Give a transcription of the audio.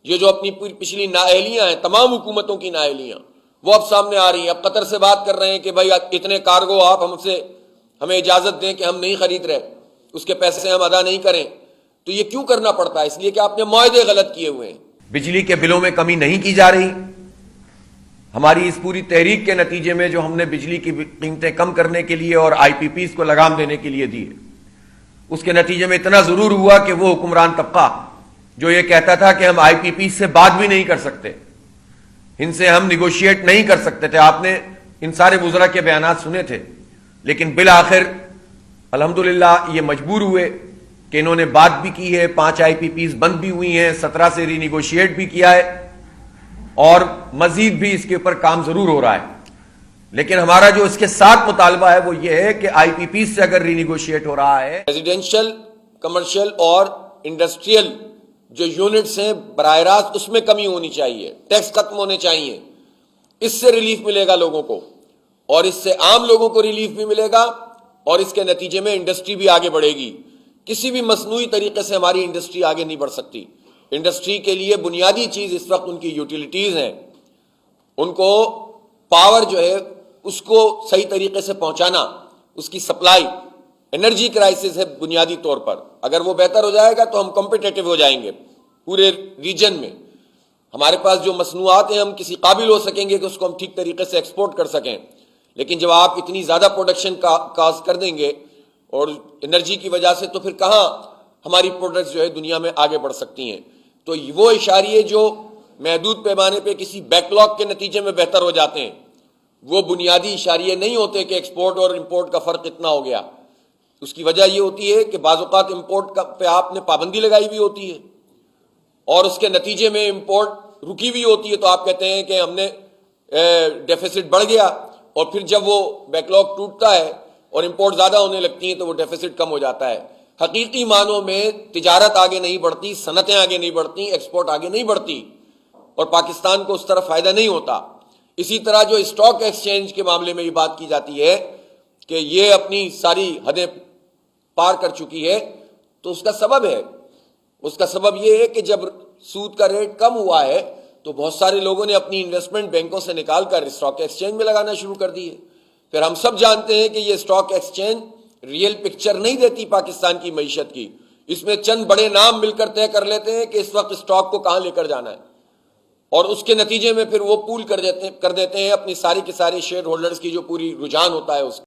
یہ جو اپنی پچھلی نااہلیاں ہیں، تمام حکومتوں کی نااہلیاں، وہ اب سامنے آ رہی ہیں۔ اب قطر سے بات کر رہے ہیں کہ بھائی اتنے کارگو آپ ہمیں اجازت دیں کہ ہم نہیں خرید رہے، اس کے پیسے ہم ادا نہیں کریں۔ تو یہ کیوں کرنا پڑتا ہے؟ اس لیے کہ آپ نے معاہدے غلط کیے ہوئے ہیں۔ بجلی کے بلوں میں کمی نہیں کی جا رہی۔ ہماری اس پوری تحریک کے نتیجے میں جو ہم نے بجلی کی قیمتیں کم کرنے کے لیے اور آئی پی پیز کو لگام دینے کے لیے دی ہے، اس کے نتیجے میں اتنا ضرور ہوا کہ وہ حکمران طبقہ جو یہ کہتا تھا کہ ہم آئی پی پیز سے بات بھی نہیں کر سکتے، ان سے ہم نیگوشیٹ نہیں کر سکتے تھے، آپ نے ان سارے وزراء کے بیانات سنے تھے، لیکن بالآخر الحمدللہ یہ مجبور ہوئے کہ انہوں نے بات بھی کی ہے، 5 آئی پی پیز بند بھی ہوئی ہیں، 17 سے ری نیگوشیٹ بھی کیا ہے، اور مزید بھی اس کے اوپر کام ضرور ہو رہا ہے۔ لیکن ہمارا جو اس کے ساتھ مطالبہ ہے وہ یہ ہے کہ آئی پی پیز سے اگر ری نیگوشیٹ ہو رہا ہے، ریزیڈینشل، کمرشل اور انڈسٹریل جو یونٹس ہیں براہ راست اس میں کمی ہونی چاہیے، ٹیکس ختم ہونے چاہیے، اس سے ریلیف ملے گا لوگوں کو، اور اس سے عام لوگوں کو ریلیف بھی ملے گا، اور اس کے نتیجے میں انڈسٹری بھی آگے بڑھے گی۔ کسی بھی مصنوعی طریقے سے ہماری انڈسٹری آگے نہیں بڑھ سکتی۔ انڈسٹری کے لیے بنیادی چیز اس وقت ان کی یوٹیلیٹیز ہیں، ان کو پاور جو ہے اس کو صحیح طریقے سے پہنچانا، اس کی سپلائی، انرجی کرائسس ہے بنیادی طور پر۔ اگر وہ بہتر ہو جائے گا تو ہم کمپیٹیٹو ہو جائیں گے پورے ریجن میں، ہمارے پاس جو مصنوعات ہیں ہم کسی قابل ہو سکیں گے کہ اس کو ہم ٹھیک طریقے سے ایکسپورٹ کر سکیں۔ لیکن جب آپ اتنی زیادہ پروڈکشن کاز کر دیں گے اور انرجی کی وجہ سے، تو پھر کہاں ہماری پروڈکٹس جو ہے دنیا میں آگے بڑھ سکتی ہیں۔ تو وہ اشاریے جو محدود پیمانے پہ کسی بیک لاگ کے نتیجے میں بہتر ہو جاتے ہیں، وہ بنیادی اشاریے نہیں ہوتے کہ ایکسپورٹ اور امپورٹ کا فرق اتنا ہو گیا۔ اس کی وجہ یہ ہوتی ہے کہ بعض اوقات امپورٹ پہ آپ نے پابندی لگائی ہوئی ہوتی ہے، اور اس کے نتیجے میں امپورٹ رکی ہوئی ہوتی ہے، تو آپ کہتے ہیں کہ ہم نے ڈیفیسٹ بڑھ گیا، اور پھر جب وہ بیک لاگ ٹوٹتا ہے اور امپورٹ زیادہ ہونے لگتی ہیں تو وہ ڈیفیسٹ کم ہو جاتا ہے۔ حقیقی معنوں میں تجارت آگے نہیں بڑھتی، صنعتیں آگے نہیں بڑھتی، ایکسپورٹ آگے نہیں بڑھتی، اور پاکستان کو اس طرف فائدہ نہیں ہوتا۔ اسی طرح جو اسٹاک ایکسچینج کے معاملے میں یہ بات کی جاتی ہے کہ یہ اپنی ساری حدیں پار کر چکی ہے، تو اس کا سبب ہے، اس کا سبب یہ ہے کہ جب سود کا ریٹ کم ہوا ہے تو بہت سارے لوگوں نے اپنی انویسٹمنٹ بینکوں سے نکال کر اسٹاک ایکسچینج میں لگانا شروع کر دی ہے۔ پھر ہم سب جانتے ہیں کہ یہ اسٹاک ایکسچینج ریئل پکچر نہیں دیتی پاکستان کی معیشت کی، اس میں چند بڑے نام مل کر طے کر لیتے ہیں کہ اس وقت اسٹاک کو کہاں لے کر جانا ہے، اور اس کے نتیجے میں پھر وہ پول کر دیتے ہیں اپنی ساری کے سارے شیئر ہولڈرز کی جو پوری رجحان ہوتا ہے اس